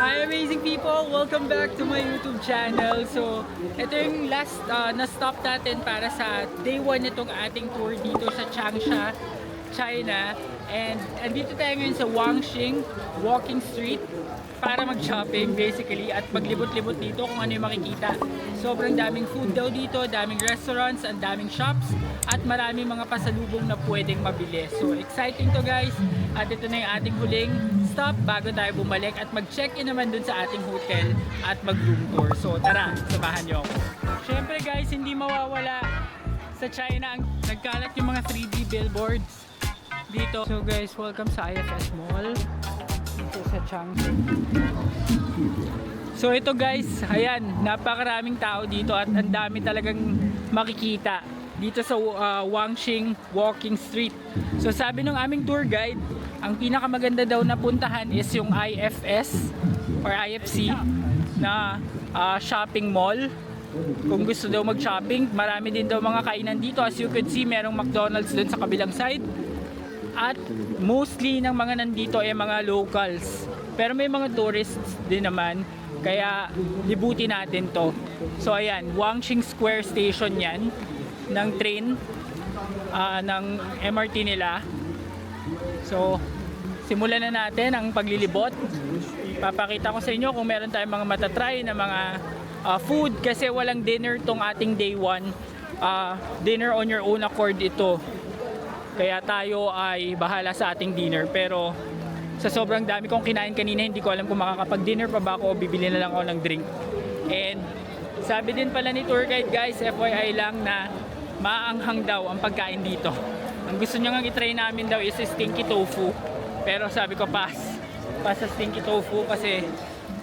Hi amazing people! Welcome back to my YouTube channel. So, ito yung last na-stop natin para sa day 1 nitong ating tour dito sa Changsha, China. And andito tayo ngayon sa Wangxing Walking Street para mag-shopping basically at maglibot-libot dito kung ano yung makikita. Sobrang daming food daw dito, daming restaurants, ang daming shops at maraming mga pasalubong na pwedeng mabili. So exciting to guys, at ito na yung ating huling stop bago tayo bumalik at mag-check-in naman dun sa ating hotel at mag-room tour. So tara, samahan nyo ako. Syempre guys, hindi mawawala sa China ang nagkalat yung mga 3D billboards dito. So guys, welcome sa IFS Mall dito sa Changsha. So ito guys, ayan, napakaraming tao dito at ang dami talagang makikita dito sa Wangxing Walking Street. So sabi ng aming tour guide, ang pinakamaganda daw na puntahan is yung IFS or IFC na shopping mall. Kung gusto daw mag-shopping, marami din daw mga kainan dito. As you could see, merong McDonald's dun sa kabilang side. At mostly ng mga nandito ay mga locals. Pero may mga tourists din naman. Kaya libutin natin to. So ayan, Wangxing Square Station yan ng train ng MRT nila. So simulan na natin ang paglilibot. Papakita ko sa inyo kung meron tayong mga matatry na mga food kasi walang dinner tong ating day 1. Dinner on your own accord ito. Kaya tayo ay bahala sa ating dinner. Pero sa sobrang dami kong kinain kanina, hindi ko alam kung makakapag-dinner pa ba ako o bibili na lang ako ng drink. And sabi din pala ni tour guide guys, FYI lang, na maanghang daw ang pagkain dito. Ang gusto niya nga i-try namin daw is stinky tofu. Pero sabi ko pass sa stinky tofu kasi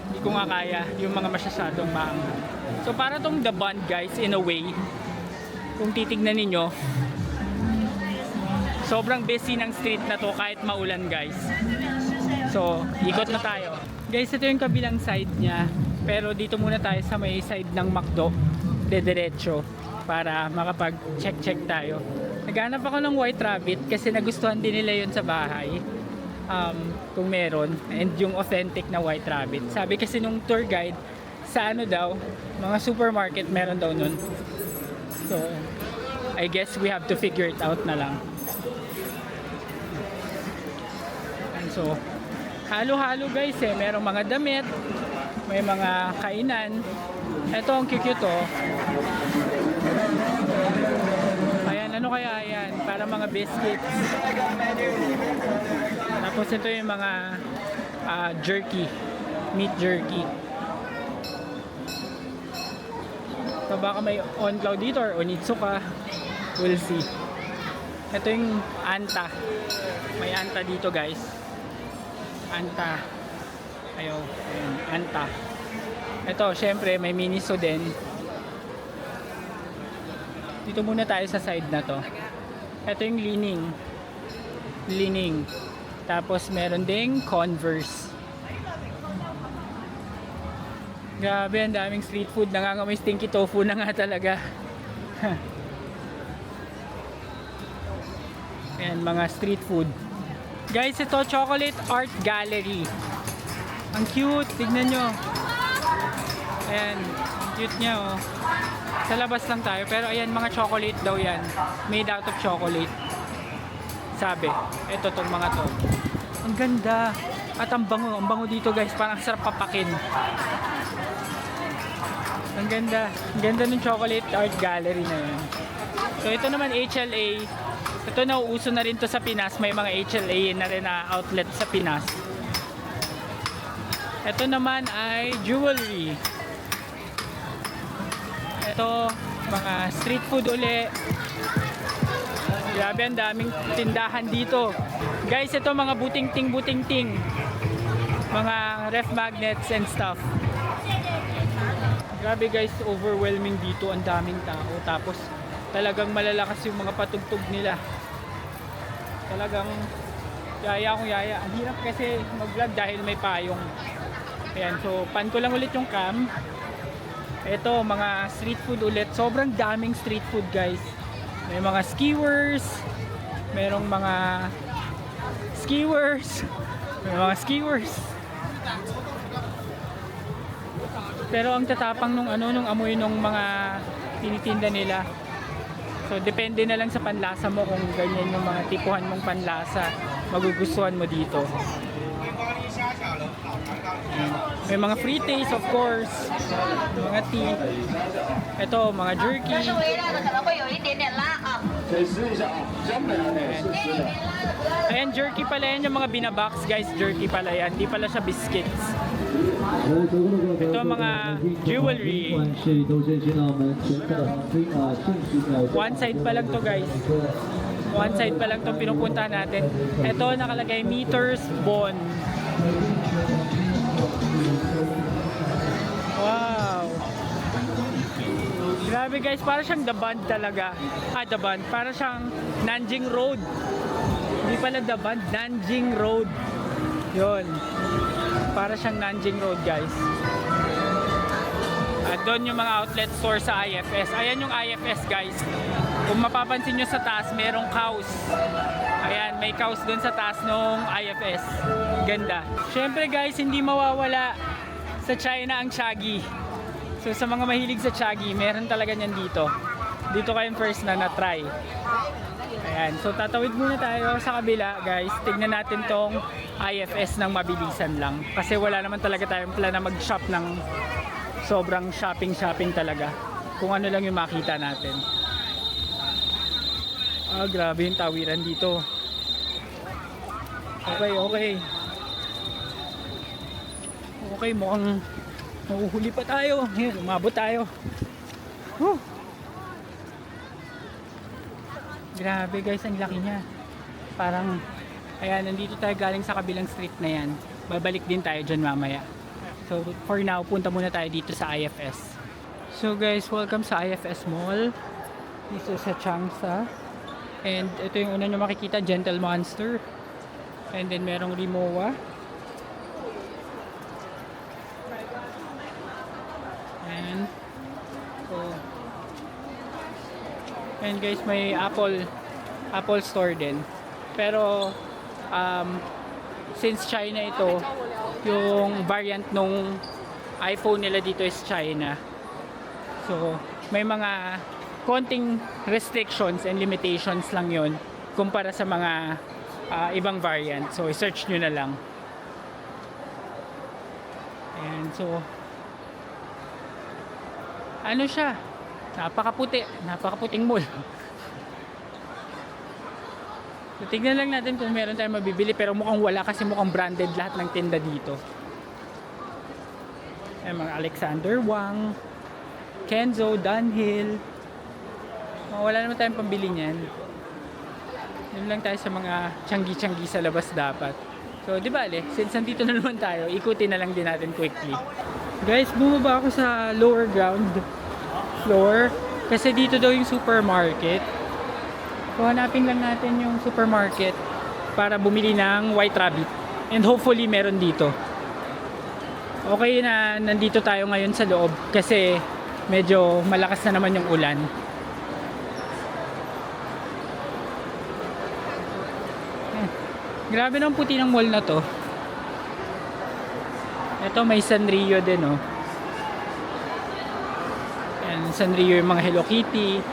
hindi ko nga kaya yung mga masyadong maanghang. So para tong the bun guys, in a way, kung titignan ninyo, sobrang busy ng street na to kahit maulan guys. So, ikot na tayo. Guys, ito yung kabilang side niya. Pero dito muna tayo sa may side ng McDo. Dediretso. Para makapag-check tayo. Naghanap ako ng White Rabbit kasi nagustuhan din nila yun sa bahay. Kung meron. And yung authentic na White Rabbit. Sabi kasi nung tour guide, sa ano daw, mga supermarket meron daw nun. So, I guess we have to figure it out na lang. So, halo-halo guys eh. Merong mga damit, may mga kainan. Ito ang cute oh. Ayan, ano kaya yan? Para mga biscuits. Tapos ito yung mga jerky, meat jerky. So baka may on cloud dito or onitsuka. We'll see. Ito yung anta. May anta dito guys. Anta. Ayaw. Ayan, anta. Ito, syempre, may miniso din. Dito muna tayo sa side na to. Ito yung Lining. Tapos, meron ding Converse. Grabe, ang daming street food. Nangangamoy stinky tofu na nga talaga. Ayan, mga street food. Guys, ito chocolate art gallery. Ang cute, tignan nyo. Ayan, cute niya oh. Sa labas lang tayo, pero ayan, mga chocolate daw yan. Made out of chocolate. Sabi, ito tong mga to. Ang ganda. At ang bango dito guys, parang sarap papakin. Ang ganda ng chocolate art gallery na yun. So ito naman HLA. Ito nauuso na rin to sa Pinas. May mga HLA na rin na outlet sa Pinas. Ito naman ay jewelry. Ito, mga street food uli. Grabe, ang daming tindahan dito. Guys, ito mga buting-ting. Mga ref magnets and stuff. Grabe guys, overwhelming dito. Ang daming tao. Tapos, talagang malalakas yung mga patugtog nila. Talagang yaya. Ang hirap kasi mag-vlog dahil may payong. Ayan, so pan ko lang ulit yung cam. Ito, mga street food ulit. Sobrang daming street food guys. May mga skewers. Merong mga skewers. Pero ang tatapang nung nung amoy nung mga tinitinda nila. So depende na lang sa panlasa mo kung ganyan yung mga tipuhan mong panlasa, magugustuhan mo dito. May mga free taste of course, mga tea. Ito, mga jerky. Ayan, jerky pala yan, yung mga binabox guys, jerky pala yan, di pala siya biscuits. Ito mga jewelry. One side pa lang to guys. One side pa lang to pinupunta natin. Ito nakalagay meters bond. Wow. Grabe guys, para siyang The Bund talaga. The Bund. Para siyang Nanjing Road. Hindi pala The Bund, Nanjing Road. Yun. Para siyang Nanjing Road guys. At doon yung mga outlet store sa IFS. Ayan yung IFS guys. Kung mapapansin nyo sa taas, merong cows. Ayan, may cows doon sa taas ng IFS. Ganda. Syempre guys, hindi mawawala sa China ang Chaggy. So sa mga mahilig sa Chaggy, meron talaga niyan dito. Dito kayong first na na-try. Ayan, so tatawid muna tayo sa kabila guys. Tignan natin tong IFS ng mabilisan lang. Kasi wala naman talaga tayong plan na mag-shop ng sobrang shopping talaga. Kung ano lang yung makita natin. Grabe yung tawiran dito. Okay. Okay, mukhang mahuhuli pa tayo. Ayan, umabot tayo. Whew. Grabe guys, ang laki niya. Parang, ayan, nandito tayo galing sa kabilang street na yan. Babalik din tayo dyan mamaya. So, for now, punta muna tayo dito sa IFS. So guys, welcome sa IFS Mall. Dito sa Changsha. And ito yung una nyo makikita, Gentle Monster. And then merong Rimowa. And so, and guys, may Apple store din. Pero since China ito, yung variant nung iPhone nila dito is China. So, may mga konting restrictions and limitations lang yon kumpara sa mga ibang variant. So, i-search nyo na lang. Ayan, so ano siya? Napakaputing mall. So, tignan lang natin kung meron tayong mabibili, pero mukhang wala kasi mukhang branded lahat ng tinda dito. Ayan, mga Alexander Wang, Kenzo, Dunhill. Wala naman tayong pambili niyan. Yun lang tayo sa mga tiyanggi-tiyanggi sa labas dapat. So, di ba since nandito na naman tayo, ikutin na lang din natin quickly. Guys, bumaba ako sa lower ground floor kasi dito daw yung supermarket. So, hanapin lang natin yung supermarket para bumili ng White Rabbit. And hopefully, meron dito. Okay na nandito tayo ngayon sa loob kasi medyo malakas na naman yung ulan. Grabe ng puti ng mall na to. Ito may Sanrio din, oh. Yan, Sanrio yung mga Hello Kitty.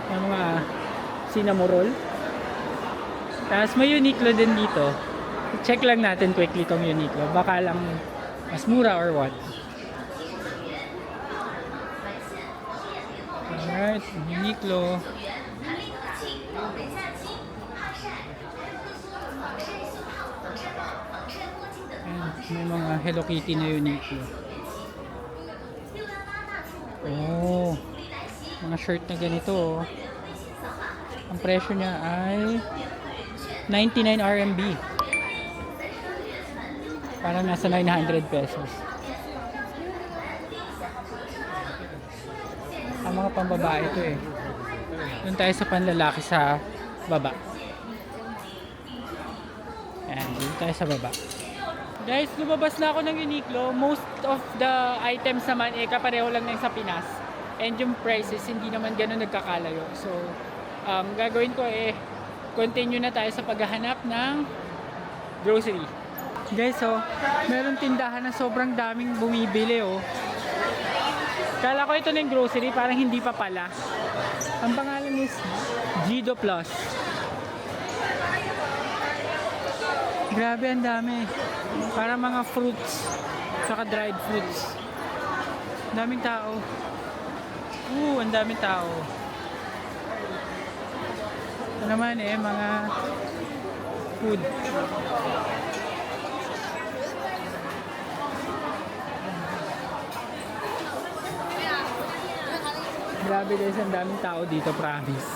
Yung mga Cinnamoroll. Tapos may Uniqlo din dito. Check lang natin quickly tong Uniqlo. Baka lang mas mura or what. Alright, Uniqlo. May mga Hello Kitty na Uniqlo. Oh, mga shirt na ganito, oh. Ang presyo niya ay 99 RMB. Parang nasa 900 pesos. Ang mga pambabae ito eh. Doon tayo sa panlalaki sa baba. Ayan, doon tayo sa baba. Guys, lumabas na ako ng Uniqlo. Most of the items naman kapareho lang ng sa Pinas. And yung prices hindi naman gano'n nagkakalayo. So, gagawin ko continue na tayo sa paghahanap ng grocery. Guys, oh, meron tindahan na sobrang daming bumibili, oh. Kala ko ito na yung grocery, parang hindi pa pala. Ang pangalan is Gido Plus. Grabe, ang dami. Para mga fruits, saka dried fruits. Daming tao. Ang daming tao. Ito naman mga food. Grabe guys, ang daming tao dito, promise.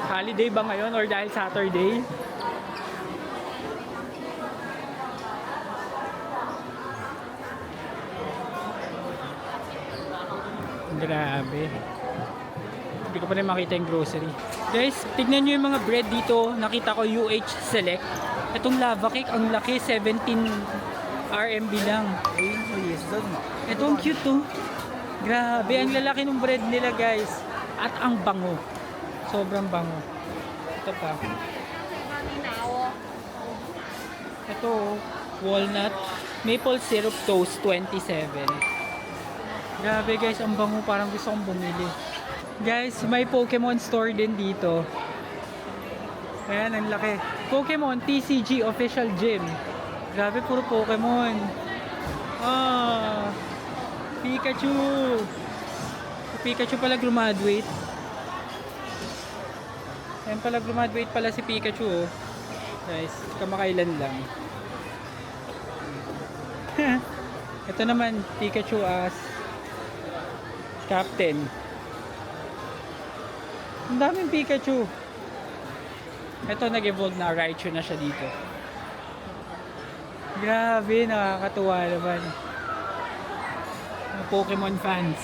Holiday ba ngayon or dahil Saturday? Grabe. Hindi ko pa rin makita yung grocery. Guys, tignan nyo yung mga bread dito. Nakita ko UH Select. Itong lava cake, ang laki, 17 RMB lang. Ito ang cute to. Grabe, ang lalaki ng bread nila guys. At ang bango. Sobrang bango. Ito pa. Ito, walnut. Maple syrup toast, 27. Grabe guys, ang bango. Parang gusto kong bumili. Guys, may Pokemon store din dito. Ayan, ang laki. Pokemon TCG Official Gym. Grabe, puro Pokemon. Pikachu. Pikachu pala graduate. Ayan pala, graduate pala si Pikachu, oh. Guys, kamakailan lang. Ito naman, Pikachu as Captain. Ang daming Pikachu. Ito, nag-evolve na. Raichu na siya dito. Grabe, nakakatuwa naman. Mga Pokemon fans,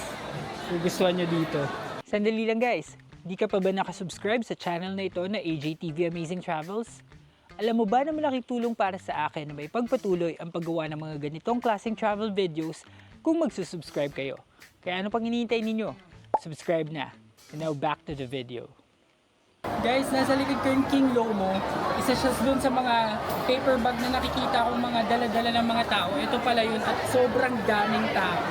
gugustuhan nyo dito. Sandali lang guys, di ka pa ba nakasubscribe sa channel na ito na AJTV Amazing Travels? Alam mo ba na malaking tulong para sa akin na may pagpatuloy ang paggawa ng mga ganitong klaseng travel videos kung magsusubscribe kayo? Kaya ano pang hinihintay ninyo? Subscribe na. And now back to the video. Guys, nasa likod ko yung King Lomo. Isa siya dun sa mga paper bag na nakikita kong mga dala-dala ng mga tao. Ito pala yun at sobrang daming tao.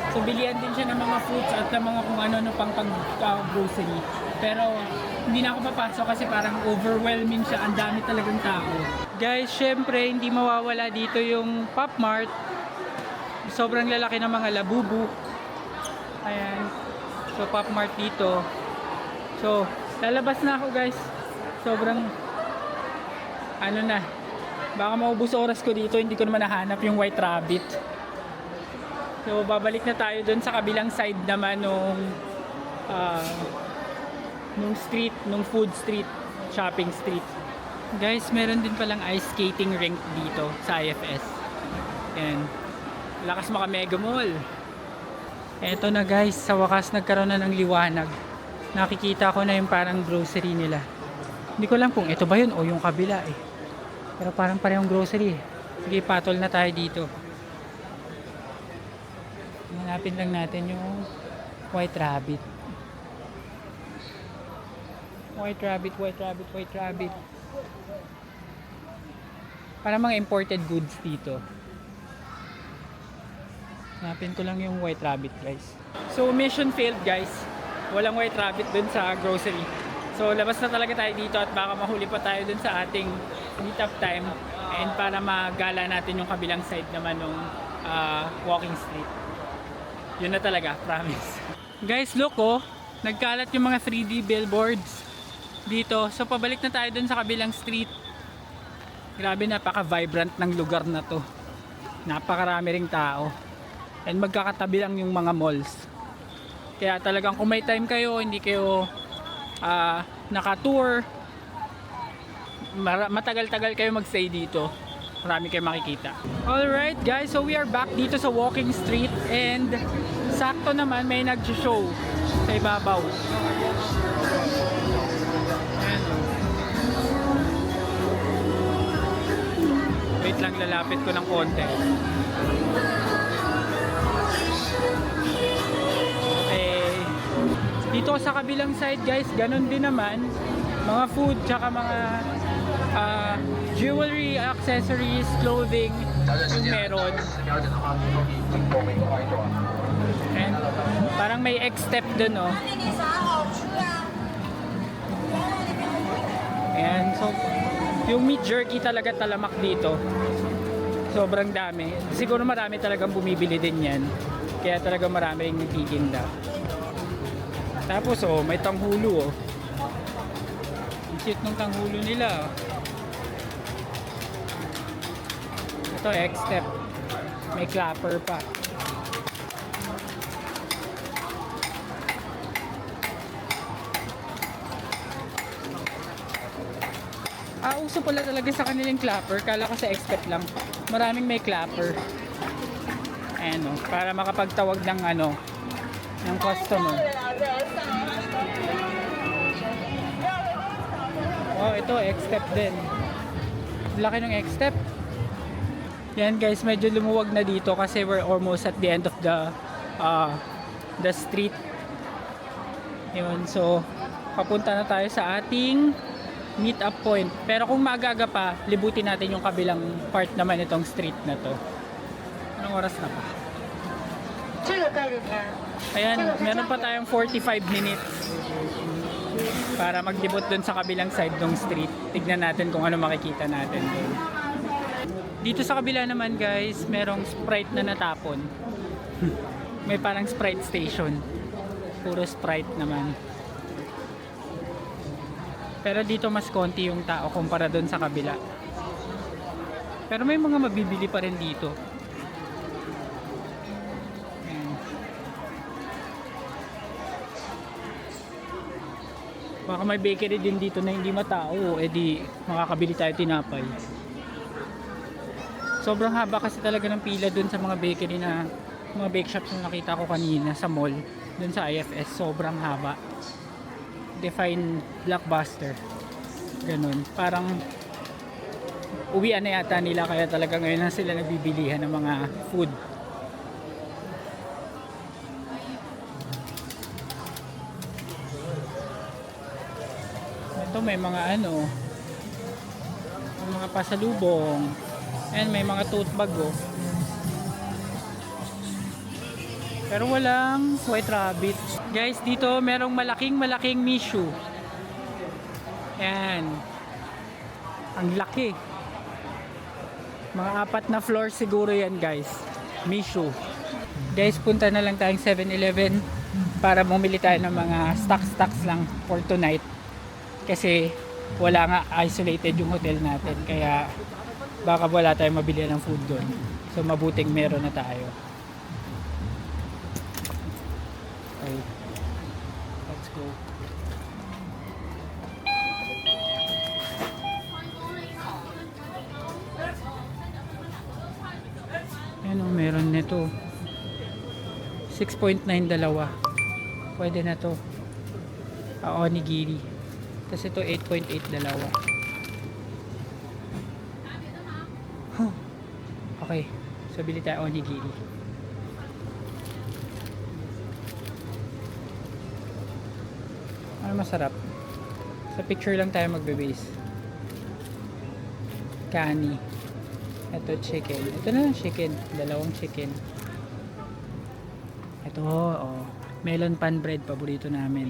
So bilihan din siya ng mga fruits at ng mga kung ano-ano pang grocery. Pero hindi na ako papasok kasi parang overwhelming siya. Ang dami talagang tao. Guys, syempre hindi mawawala dito yung Pop Mart. Sobrang lalaki ng mga labubu. Ayan. So Pop Mart dito. So lalabas na ako guys. Sobrang ano na. Baka maubos oras ko dito. Hindi ko naman nahanap yung White Rabbit. So babalik na tayo dun sa kabilang side naman nung street, nung food street, shopping street. Guys, meron din palang ice skating rink dito sa IFS. Yan. Lakas maka Mega Mall. Eto na guys, sa wakas nagkaroon na ng liwanag. Nakikita ko na yung parang grocery nila. Hindi ko alam kung ito ba yun o yung kabila eh. Pero parang parehong grocery eh. Sige, patol na tayo dito. Hanapin lang natin yung White Rabbit. White Rabbit, White Rabbit, White Rabbit. Parang mga imported goods dito. Hanapin ko lang yung White Rabbit guys. So mission failed guys. Walang White Rabbit dun sa grocery. So labas na talaga tayo dito at baka mahuli pa tayo dun sa ating meet-up time. And para magala natin yung kabilang side naman ng walking street. Yun na talaga, promise. Guys, look oh. Nagkalat yung mga 3D billboards dito. So pabalik na tayo dun sa kabilang street. Grabe, napaka-vibrant ng lugar na to. Napakarami ring tao. And magkakatabi lang yung mga malls. Kaya talagang kung may time kayo, hindi kayo naka-tour, matagal-tagal kayo magstay dito. Marami kayong makikita. Alright guys, so we are back dito sa walking street and sakto naman may nag-show sa ibabaw. Ayan. Wait lang, lalapit ko ng konti. Okay. Dito sa kabilang side guys, ganun din naman. Mga food tsaka mga jewelry, accessories, clothing yung meron. And parang may X-step dun, oh. Ayan, so yung meat jerky talaga talamak dito. Sobrang dami. Siguro marami talagang bumibili din yan. Kaya talaga marami rin nagtitinda. Tapos oh, may tanghulo oh. Ang cute ng tanghulo nila oh. Ito X-step. May clapper pa. Uso pala talaga sa kanilang clapper. Kala ko sa X-step lang. Maraming may clapper. Ayan o, para makapagtawag ng ano, ng customer. Oh, ito X-step din. Laki ng X-step. Yan guys, medyo lumuwag na dito kasi we're almost at the end of the street. Yun, so papunta na tayo sa ating meet up point. Pero kung maaga pa, libutin natin yung kabilang part naman itong street na to. Anong oras na pa? Ayan, meron pa tayong 45 minutes para maglibot dun sa kabilang side ng street. Tignan natin kung ano makikita natin dun. Dito sa kabila naman guys, merong Sprite na natapon. May parang Sprite station. Puro Sprite naman. Pero dito mas konti yung tao kumpara doon sa kabila. Pero may mga mabibili pa rin dito. Ayan. Baka may bakery din dito na hindi matao, edi makakabili tayo tinapay. Sobrang haba kasi talaga ng pila doon sa mga bakery na mga bake shops na nakita ko kanina sa mall. Doon sa IFS, sobrang haba. Define Blockbuster. Ganun. Parang uwian na yata nila kaya talaga ngayon na sila nagbibilihan ng mga food. Ito may mga ano, may mga pasalubong and may mga tote bag oh. Pero walang White Rabbit. Guys, dito merong malaking Mishu. Ayan. Ang laki. Mga 4 na floor siguro yan guys. Mishu. Guys, punta na lang tayong 7-Eleven para bumili tayo ng mga stocks lang for tonight. Kasi wala nga, isolated yung hotel natin. Kaya baka wala tayong mabili ng food doon. So mabuting meron na tayo. Okay. Let's go. Ano, meron nito. 6.9 dalawa. Pwede na to. Onigiri. Tapos ito 8.8 dalawa. Huh. Okay. So bili tayo onigiri. Ano masarap? Sa picture lang tayo magbe-base. Kani. Ito chicken. Ito na lang chicken. Dalawang chicken. Ito, oh. Melon pan bread. Paborito namin.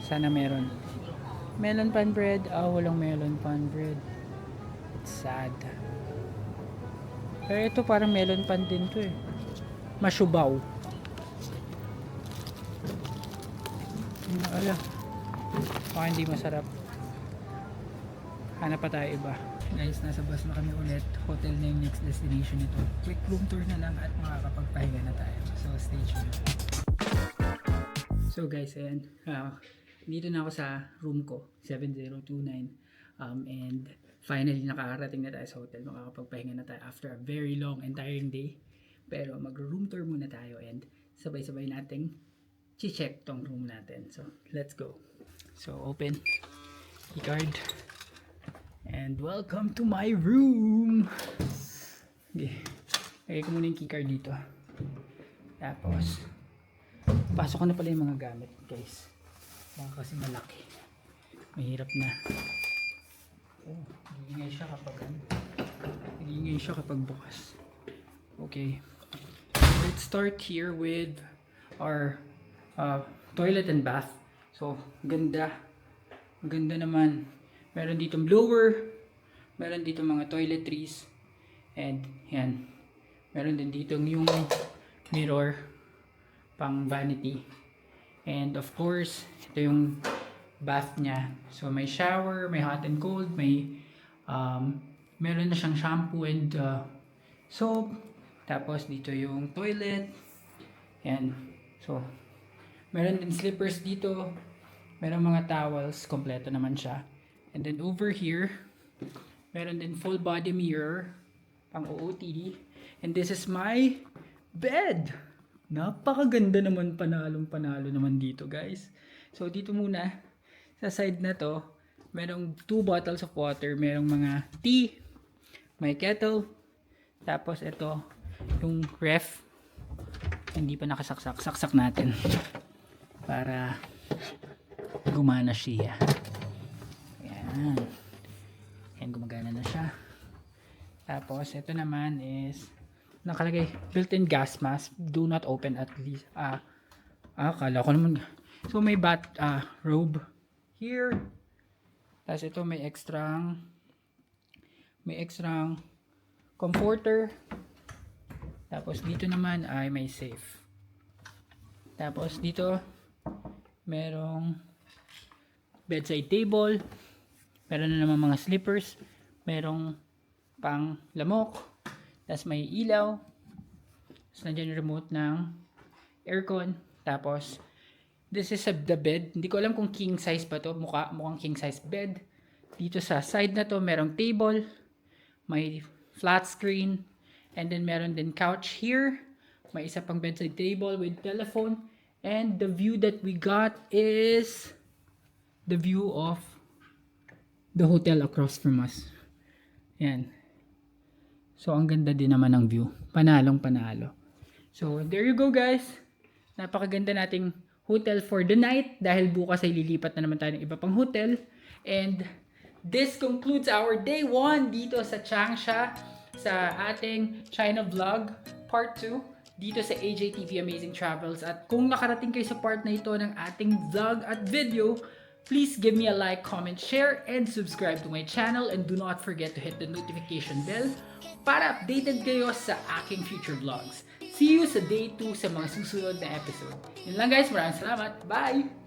Sana meron. Melon pan bread. Walang melon pan bread. It's sad. Pero ito parang melon pan din to eh. Mashubaw. Ala. Baka hindi masarap. Hanap pa tayo iba. Guys, nasa bus na kami ulit. Hotel na yung next destination nito. Quick room tour na lang at makakapagpahinga na tayo. So stay tuned. So guys, ayan. Dito na ako sa room ko. 7029. And finally nakakarating na tayo sa hotel. Makakapagpahinga na tayo after a very long and tiring day. Pero mag-room tour muna tayo and sabay-sabay nating check tong room natin. So, let's go. So, open. Keycard. And welcome to my room! Okay. Lagay ko muna yung keycard dito. Tapos, pasok ko na pala yung mga gamit, guys. Baka kasi malaki. Mahirap na. Oh, nag-iingay siya kapag ano. Nag-iingay siya kapag bukas. Okay. Let's start here with our toilet and bath. So, ganda. Ganda naman. Meron dito blower. Meron dito mga toiletries. And, yan. Meron din dito yung mirror pang vanity. And of course, ito yung bath niya. So, may shower, may hot and cold, may meron na siyang shampoo and soap. Tapos, dito yung toilet. Yan. So, meron din slippers dito. Meron mga towels. Kompleto naman siya. And then over here, meron din full body mirror pang OOTD. And this is my bed. Napakaganda naman, panalo naman dito, guys. So dito muna sa side na to, merong 2 bottles of water, merong mga tea, may kettle, tapos ito yung ref. Hindi pa nakasaksak, saksak natin para gumana siya. Ayan. Ayan, gumagana na siya. Tapos, ito naman is nakalagay, built-in gas mask. Do not open at least. Akala ko naman. So, may robe here. Tapos, ito may extrang comforter. Tapos, dito naman ay may safe. Tapos, dito merong bedside table. Meron na naman mga slippers. Merong pang lamok. Tapos may ilaw. Tapos nandiyan yung remote ng aircon. Tapos, this is the bed. Hindi ko alam kung king size pa to. Mukhang king size bed. Dito sa side na to, merong table. May flat screen. And then meron din couch here. May isa pang bedside table with telephone. And the view that we got is the view of the hotel across from us. Yan. So, ang ganda din naman ng view. Panalong panalo. So, there you go, guys. Napakaganda nating hotel for the night. Dahil bukas ay lilipat na naman tayo ng iba pang hotel. And this concludes our day 1 dito sa Changsha. Sa ating China vlog part 2. Dito sa AJTV Amazing Travels. At kung nakarating kayo sa part na ito ng ating vlog at video, please give me a like, comment, share, and subscribe to my channel. And do not forget to hit the notification bell para updated kayo sa aking future vlogs. See you sa day 2 sa mga susunod na episode. Yun lang, guys. Maraming salamat. Bye!